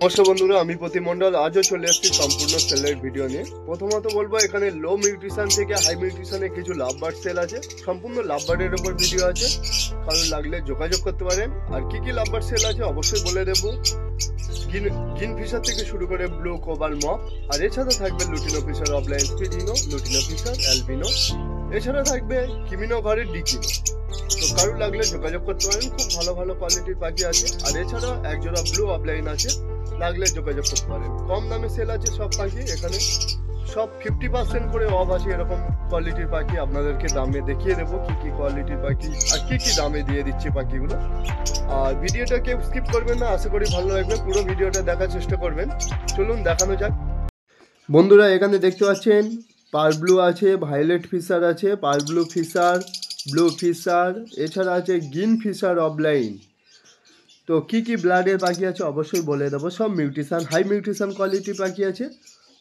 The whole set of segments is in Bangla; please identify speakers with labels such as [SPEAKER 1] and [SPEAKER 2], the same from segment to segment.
[SPEAKER 1] নমস্কার বন্ধুরা, আমি প্রতিমণ্ডল। আজও চলে এসেছি সম্পূর্ণ সেলের ভিডিও নিয়ে। প্রথমত বলবো, এখানে লো নিউট্রিশন থেকে হাই নিউট্রিশনে কিছু লাভ বার্ড সেল আছে। সম্পূর্ণ লাভ বার্ডের উপর ভিডিও আছে, কারণ লাগলে যোগাযোগ করতে পারেন। আর কি কি লাভ বার্ড সেল আছে অবশ্যই বলে দেবো। গ্রিন ফিশার থেকে শুরু করে ব্লু কোবাল মপ, আর এছাড়া থাকবে লুটিনো ফিশার অফলাইন স্পিডিনো, লুটিনো ফিশার অ্যালবিনো, এছাড়া থাকবে কিমিনো ঘরের ডিকিনো। তো কারুর লাগলে যোগাযোগ করতে পারেন, খুব ভালো ভালো কোয়ালিটির পাখি আছে। আর এছাড়া একজোড়া ব্লু অফলাইন আছে, লাগলে যোগাযোগ করতে পারেন। কম দামে সেল আছে সব পাখি এখানে, সব 50% করে অফ আছে। এরকম কোয়ালিটির পাখি আপনাদেরকে দামে দেখিয়ে দেবো, কি কি কোয়ালিটির পাখি আর কি কি দামে দিয়ে দিচ্ছি পাখিগুলো। আর ভিডিওটা কেউ স্কিপ করবেন না, আশা করি ভালো লাগবে। পুরো ভিডিওটা দেখার চেষ্টা করবেন। চলুন দেখানো যাক বন্ধুরা। এখানে দেখতে পাচ্ছেন পার ব্লু আছে, ভায়োলেট ফিশার আছে, পার ব্লু ফিশার, ব্লু ফিশার, এছাড়া আছে গ্রিন ফিশার অফলাইন। তো কি কি ব্লাডের পাখি আছে অবশ্যই বলে দেবো। সব মিউটেশন, হাই মিউটেশন কোয়ালিটির পাখি আছে।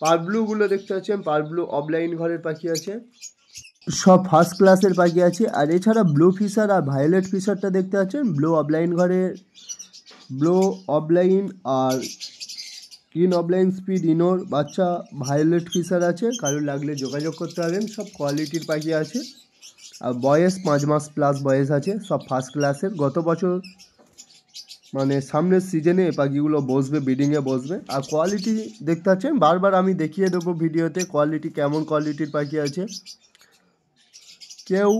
[SPEAKER 1] পার ব্লুগুলো দেখতে পাচ্ছেন, পার ব্লু অফলাইন ঘরের পাখি আছে, সব ফার্স্ট ক্লাসের পাখি আছে। আর এছাড়া ব্লু ফিশার আর ভায়োলেট ফিশারটা দেখতে পাচ্ছেন ব্লু অফলাইন ঘরের, ব্লু অফলাইন আর গ্রিন অফলাইন স্পিড ইনোর বাচ্চা ভায়োলেট ফিশার আছে। কারোর লাগলে যোগাযোগ করতে পারেন, সব কোয়ালিটির পাখি আছে। আর বয়স 5 মাস প্লাস বয়স আছে, সব ফার্স্ট ক্লাসের। গত বছর মানে সামনের সিজনে এই পাখিগুলো বসবে, ব্রিডিংয়ে বসবে। আর কোয়ালিটি দেখতে পাচ্ছেন, বারবার আমি দেখিয়ে দেবো ভিডিওতে কোয়ালিটি, কেমন কোয়ালিটির পাখি আছে। কেউ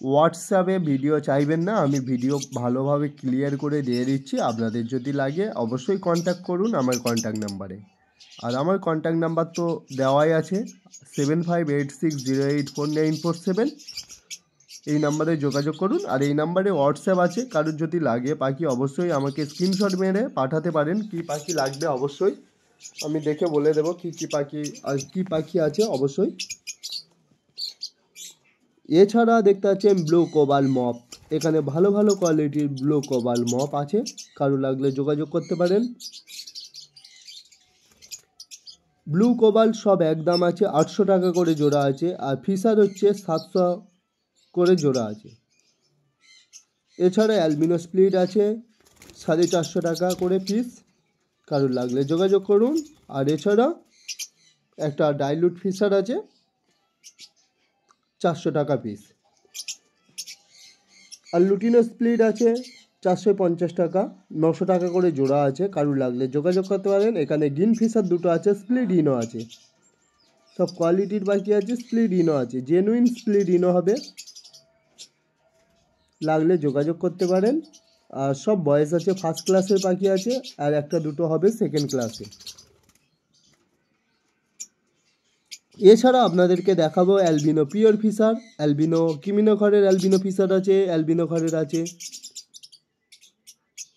[SPEAKER 1] হোয়াটসঅ্যাপে ভিডিও চাইবেন না, আমি ভিডিও ভালোভাবে ক্লিয়ার করে দিয়ে দিচ্ছি। আপনাদের যদি লাগে অবশ্যই কন্ট্যাক্ট করুন আমার কন্ট্যাক্ট নাম্বারে। আর আমার কন্ট্যাক্ট নাম্বার তো দেওয়াই আছে, 7586084947। এই নাম্বারে যোগাযোগ করুন। আর এই নাম্বারে হোয়াটসঅ্যাপ আছে, কারোর যদি লাগে পাখি অবশ্যই আমাকে স্ক্রিনশট মেরে পাঠাতে পারেন। কি পাখি লাগবে অবশ্যই আমি দেখে বলে দেবো কি কি পাখি আর কি পাখি আছে অবশ্যই। এছাড়া দেখতে পাচ্ছেন ব্লু কোবাল মপ, এখানে ভালো ভালো কোয়ালিটির ব্লু কোবাল মপ আছে, কারো লাগলে যোগাযোগ করতে পারেন। ব্লু কোবাল সব একদম আছে 800 টাকা করে জোড়া আছে। আর ফিশার হচ্ছে 700 করে জোড়া আছে। এছাড়া অ্যালবিনো স্প্লিট আছে 450 টাকা করে পিস, কারোর লাগলে যোগাযোগ করুন। আর এছাড়া একটা ডাইলুট ফিশার আছে 400 টাকা পিস। আর লুটিনো স্প্লিট আছে 450 টাকা, 900 টাকা করে জোড়া আছে, কারোর লাগলে যোগাযোগ করতে পারেন। এখানে গ্রিন ফিশার দুটো আছে, স্প্লিট ইনো আছে, সব কোয়ালিটির বাকি আছে। স্প্লিট ইনো আছে, জেনুইন স্প্লিট ইনো হবে, লাগলে যোগাযোগ করতে পারেন। আর সব বয়স আছে, ফার্স্ট ক্লাসের পাখি আছে, আর একটা দুটো হবে সেকেন্ড ক্লাসে। এছাড়া আপনাদেরকে দেখাবো অ্যালবিনো পিওর ফিশার, অ্যালবিনো কিমিনো ঘরের অ্যালবিনো ফিশার আছে, অ্যালবিনো ঘরের আছে।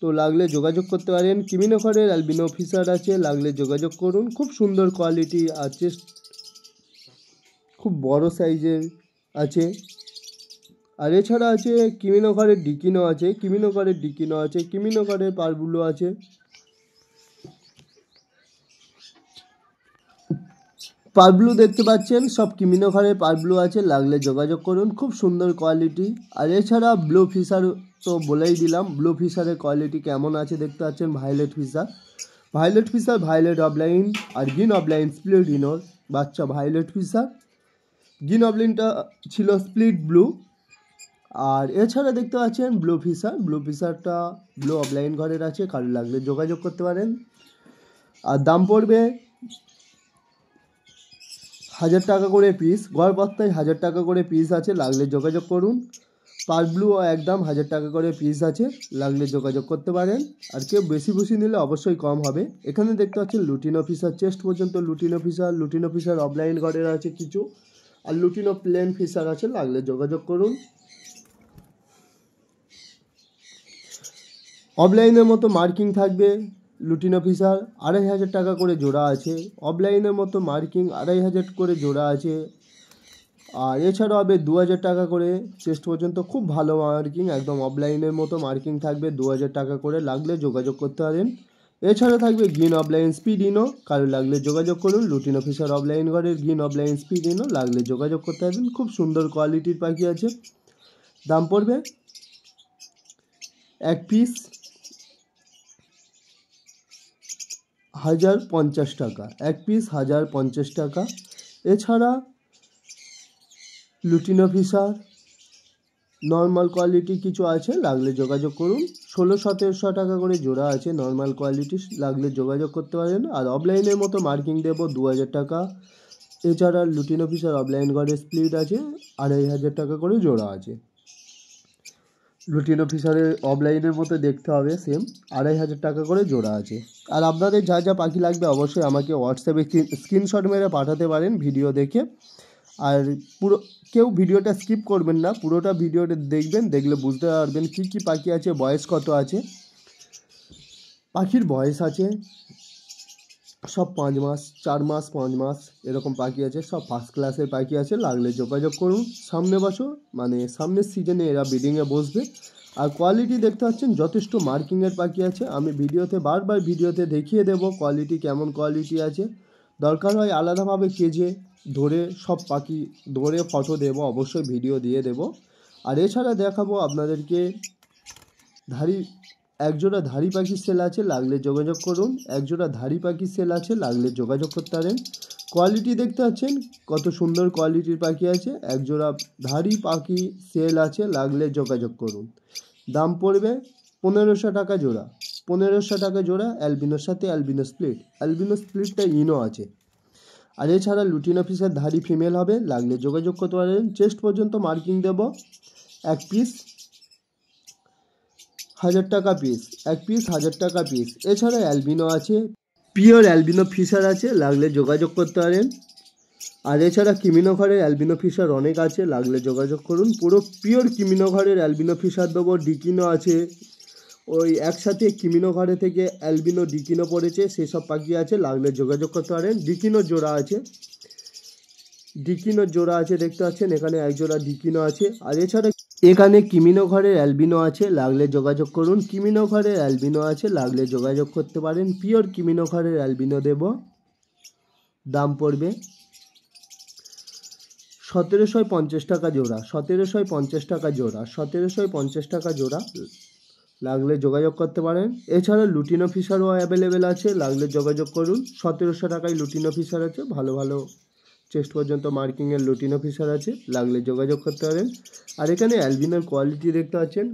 [SPEAKER 1] তো লাগলে যোগাযোগ করতে পারেন। কিমিনো ঘরের অ্যালবিনো ফিশার আছে, লাগলে যোগাযোগ করুন। খুব সুন্দর কোয়ালিটি আছে, খুব বড় সাইজের আছে। আর এছাড়া আছে কিমিনো ঘরের ডিকিনো আছে, কিমিনো ঘরের ডিকিনো আছে, কিমিনো ঘরের পারগুলো আছে। পারব্লু দেখতে পাচ্ছেন, সব কিমিনো ঘরের পারব্লু আছে, লাগলে যোগাযোগ করুন। খুব সুন্দর কোয়ালিটি। আর এছাড়া ব্লু ফিশার তো বলেই দিলাম, ব্লু ফিশারের কোয়ালিটি কেমন আছে দেখতে পাচ্ছেন। Violet Fischer, violet Fischer, violet opaline আর গ্রিন অফলাইন স্প্লিট ইনোর বাচ্চা ভায়োলেট ফিশার। গ্রিন অফলাইনটা ছিল স্প্লিট ব্লু। আর এছাড়া দেখতে পাচ্ছেন ব্লু ফিশার, ব্লু ফিশারটা ব্লু অফলাইন ঘরের আছে, কারো লাগলে যোগাযোগ করতে পারেন। আর দাম পড়বে 1000 টাকা করে পিস, গড় বস্তায় 1000 টাকা করে পিস আছে, লাগলে যোগাযোগ করুন। পার ব্লু একদম 1000 টাকা করে পিস আছে, লাগলে যোগাযোগ করতে পারেন। আর কেউ বেশি বেশি নিলে অবশ্যই কম হবে। এখানে দেখতে পাচ্ছেন লুটিনো ফিশার, চেস্ট পর্যন্ত lutino fisher, lutino fisher offline ঘরের আছে কিছু, আর লুটিনো প্লেন ফিশার আছে, লাগলে যোগাযোগ করুন। অফলাইনের মতো মার্কিং থাকবে লুটিনো ফিশার, 2500 টাকা করে জোড়া আছে। অফলাইনের মতো মার্কিং 2500 করে জোড়া আছে। আর এছাড়াও হবে 2000 টাকা করে চেস্ট পর্যন্ত, খুব ভালো মার্কিং, একদম অফলাইনের মতো মার্কিং থাকবে 2000 টাকা করে, লাগলে যোগাযোগ করতে পারেন। এছাড়া থাকবে গ্রিন অফলাইন স্পিড ইনো, কারো লাগলে যোগাযোগ করুন। লুটিনো ফিশার অফলাইন ঘরের গ্রিন অফলাইন স্পিড ইনো, লাগলে যোগাযোগ করতে পারেন। খুব সুন্দর কোয়ালিটির পাখি আছে। দাম পড়বে এক পিস 1050 টাকা, এক পিস 1050 টাকা। এছাড়া লুটিনো ফিশার নর্মাল কোয়ালিটি কিছু আছে, লাগলে যোগাযোগ করুন। 1600-1700 টাকা করে জোড়া আছে নর্মাল কোয়ালিটি, লাগলে যোগাযোগ করতে পারেন। আর অফলাইনের মতো মার্কিং দেবো 2000 টাকা। এছাড়া লুটিনো ফিশার অফলাইন ঘরে স্প্লিট আছে 2500 টাকা করে জোড়া আছে। লুটিনো ফিশারের অফলাইনের মতো দেখতে হবে সেম, 2500 টাকা করে জোড়া আছে। আর আপনাদের যা যা পাখি লাগবে অবশ্যই আমাকে হোয়াটসঅ্যাপে স্ক্রিনশট মেরে পাঠাতে পারেন ভিডিও দেখে। আর পুরো কেউ ভিডিওটা স্কিপ করবেন না, পুরোটা ভিডিওটা দেখবেন, দেখলে বুঝতে পারবেন কী কী পাখি আছে, বয়স কত আছে। পাখির বয়স আছে সব 5 মাস, 4 মাস, 5 মাস এরকম পাখি আছে, সব ফার্স্ট ক্লাসের পাখি আছে, লাগলে যোগাযোগ করুন। সামনে বছর মানে সামনের সিজনে এরা ব্রিডিংয়ে বসবে। আর কোয়ালিটি দেখতে পাচ্ছেন যথেষ্ট মার্কিংয়ের পাখি আছে। আমি বারবার ভিডিওতে দেখিয়ে দেব কোয়ালিটি কেমন কোয়ালিটি আছে। দরকার হয় আলাদাভাবে কেজে ধরে সব পাখি ধরে ফটো দেব, অবশ্যই ভিডিও দিয়ে দেব। আর এছাড়া দেখাবো আপনাদেরকে একজোড়া ধাড়ি পাখি সেল আছে, লাগলে যোগাযোগ করুন। একজোড়া ধাড়ি পাখি সেল আছে, লাগলে যোগাযোগ করতে পারেন। কোয়ালিটি দেখতে পাচ্ছেন কত সুন্দর কোয়ালিটির পাখি আছে। একজোড়া ধাড়ি পাখি সেল আছে, লাগলে যোগাযোগ করুন। দাম পড়বে 1500 টাকা জোড়া। 1500 টাকা জোড়া অ্যালবিনোর সাথে অ্যালবিনো স্প্লিটটা ইনো আছে। আর এছাড়া লুটিনো ফিশার ধাড়ি ফিমেল হবে, লাগলে যোগাযোগ করতে পারেন। চেস্ট পর্যন্ত মার্কিং দেব, এক পিস 1000 টাকা পিস, এক পিস 1000 টাকা পিস। এছাড়া অ্যালবিনো আছে, পিওর অ্যালবিনো ফিশার আছে, লাগলে যোগাযোগ করতে পারেন। আর এছাড়া কিমিনো ঘরের অ্যালবিনো ফিশার অনেক আছে, লাগলে যোগাযোগ করুন। পুরো পিওর কিমিনো ঘরের অ্যালবিনো ফিশার দেবো। ডিকিনো আছে, ওই একসাথে কিমিনো ঘরে থেকে অ্যালবিনো ডিকিনো পড়েছে, সেসব পাখি আছে, লাগলে যোগাযোগ করতে পারেন। ডিকিনো জোড়া আছে দেখতে পাচ্ছেন, এখানে এক জোড়া ডিকিনো আছে। আর এছাড়া এখানে কিমিনো ঘরের অ্যালবিনো আছে, লাগলে যোগাযোগ করুন। কিমিনো ঘরের অ্যালবিনো আছে, লাগলে যোগাযোগ করতে পারেন। পিওর কিমিনো ঘরের অ্যালবিনো দেব, দাম পড়বে 1750 টাকা জোড়া, 1750 টাকা জোড়া, 1750 টাকা জোড়া, লাগলে যোগাযোগ করতে পারেন। এছাড়া লুটিনো ফিশারও অ্যাভেলেবেল আছে, লাগলে যোগাযোগ করুন। 1700 টাকায় লুটিনো ফিশার আছে, ভালো ভালো চেস্ট পর্যন্ত মার্কিংয়ের লুটিনো ফিশার আছে, লাগলে যোগাযোগ করতে পারেন। আর এখানে অ্যালবিনোর কোয়ালিটি দেখতে পাচ্ছেন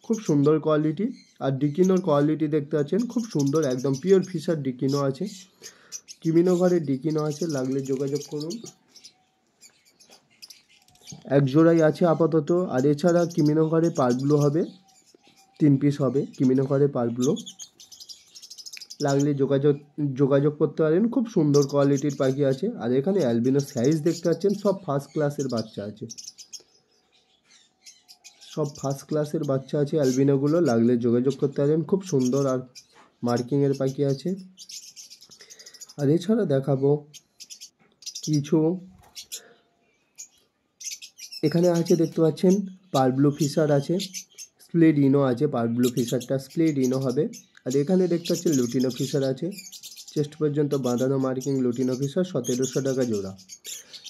[SPEAKER 1] খুব সুন্দর কোয়ালিটি। আর ডিকিনোর কোয়ালিটি দেখতে পাচ্ছেন খুব সুন্দর, একদম পিওর ফিশার ডিকিনো আছে। কিমিনো ঘরের ডিকিনো আছে, লাগলে যোগাযোগ করুন। এক জোড়াই আছে আপাতত। আর এছাড়া কিমিনো ঘরে পারগুলো হবে 3 পিস হবে, কিমিনো ঘরে পারগুলো, লাগলে যোগাযোগ করতে পারেন। খুব সুন্দর কোয়ালিটির পাখি আছে। আর এখানে অ্যালবিনো সাইজ দেখতে পাচ্ছেন, সব ফার্স্ট ক্লাসের বাচ্চা আছে, সব ফার্স্ট ক্লাসের বাচ্চা আছে অ্যালবিনোগুলো, লাগলে যোগাযোগ করতে পারেন। খুব সুন্দর আর মার্কিংয়ের পাখি আছে। আর এছাড়া দেখাবো কিছু, এখানে আছে দেখতে পাচ্ছেন পারব্লু ফিশার আছে, স্প্লিট ইনো আছে, পারব্লু ফিশারটা স্প্লিট ইনো হবে। আর এখানে দেখতে পাচ্ছেন লুটিনো ফিশার আছে, চেস্ট পর্যন্ত বাঁধানো মার্কিং লুটিনো ফিশার, 1700 টাকা জোড়া।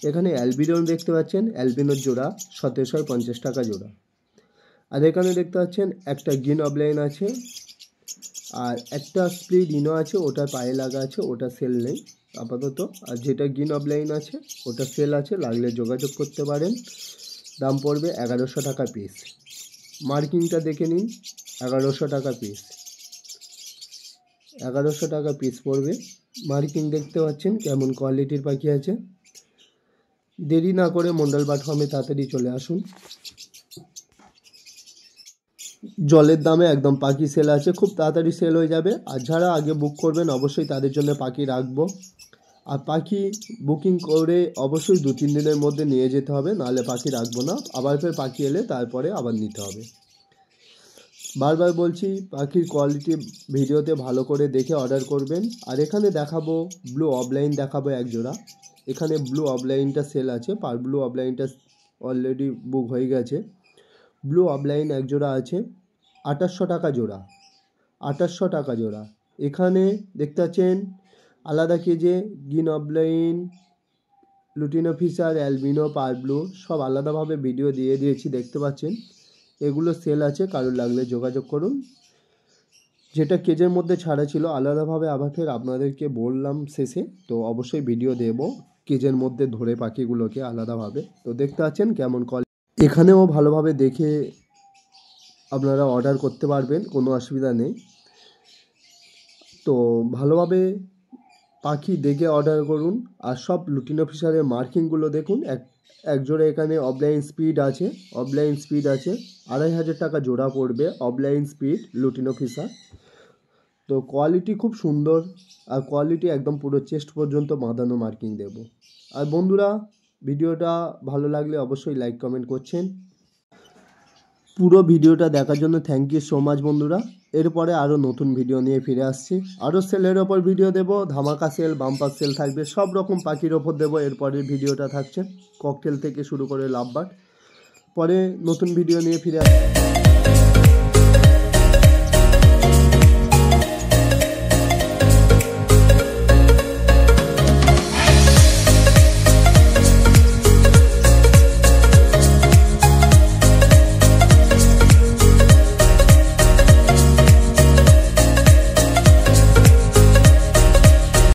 [SPEAKER 1] এখানে অ্যালবিনো দেখতে পাচ্ছেন, অ্যালবিনোর জোড়া 1750 টাকা জোড়া। আর এখানে দেখতে পাচ্ছেন একটা গ্রিন অফলাইন আছে, আর একটা স্প্লিট ইনো আছে, ওটা পায়ে লাগা আছে, ওটা সেল নেই আপাতত। আর যেটা গ্রিন অফলাইন আছে ওটা সেল আছে, লাগলে যোগাযোগ করতে পারেন। দাম পড়বে 1100 টাকা পিস। মার্কিংটা দেখে নিন, 1100 টাকা পিস, 1100 টাকা পিস পড়বে। মার্কিং দেখতে পাচ্ছেন কেমন কোয়ালিটির পাখি আছে। দেরি না করে মন্ডল বার্ড ফার্মে তাড়াতাড়ি চলে আসুন। জলের দামে একদম পাখি সেল আছে, খুব তাড়াতাড়ি সেল হয়ে যাবে। আর যারা আগে বুক করবেন অবশ্যই তাদের জন্য পাখি রাখবো। আর পাখি বুকিং করে অবশ্যই 2-3 দিনের মধ্যে নিয়ে যেতে হবে, নাহলে পাখি রাখবো না। আবার ফের পাখি এলে তারপরে আবার নিতে হবে। বারবার বলছি পাখির কোয়ালিটি ভিডিওতে ভালো করে দেখে অর্ডার করবেন। আর এখানে দেখাবো ব্লু অফলাইন দেখাবো এক জোড়া। এখানে ব্লু অফলাইনটা সেল আছে, ব্লু অফলাইনটা অলরেডি বুক হয়ে গেছে। ব্লু অফলাইন এক জোড়া আছে, 2800 টাকা জোড়া, 2800 টাকা জোড়া। এখানে দেখতে পাচ্ছেন আলাদা কেজে green opaline, lutino Fischer, albino, parblue সব আলাদাভাবে ভিডিও দিয়েছি, দেখতে পাচ্ছেন। এগুলো সেল আছে, কারোর লাগলে যোগাযোগ করুন। যেটা কেজের মধ্যে ছাড়া ছিল আলাদাভাবে আবার ফের আপনাদেরকে বললাম শেষে, তো অবশ্যই ভিডিও দেব কেজের মধ্যে ধরে পাখিগুলোকে আলাদাভাবে। তো দেখতে পাচ্ছেন কেমন কোয়ালিটি, এখানেও ভালোভাবে দেখে আপনারা অর্ডার করতে পারবেন, কোনো অসুবিধা নেই। তো ভালোভাবে পাখি দেখে অর্ডার করুন। আর সব লুটিনো ফিশারের মার্কিংগুলো দেখুন। এক জোড়া এখানে অফলাইন স্পিড আছে, 2500 টাকা জোড়া পড়বে অফলাইন স্পিড লুটিনো ফিশার। তো কোয়ালিটি খুব সুন্দর, আর কোয়ালিটি একদম পুরো চেস্ট পর্যন্ত বাঁধানো মার্কিং দেব। আর বন্ধুরা, ভিডিওটা ভালো লাগলে অবশ্যই লাইক কমেন্ট করছেন। পুরো ভিডিওটা দেখার জন্য থ্যাংক ইউ সো মাচ বন্ধুরা। এরপরে আরও নতুন ভিডিও নিয়ে ফিরে আসছি, আরও সেলের ওপর ভিডিও দেব, ধামাকা সেল, বাম্পার সেল থাকবে, সব রকম পাখির ওপর দেবো। এরপরের ভিডিওটা থাকছে ককটেল থেকে শুরু করে লাভবার্ড। পরে নতুন ভিডিও নিয়ে ফিরে আসছি।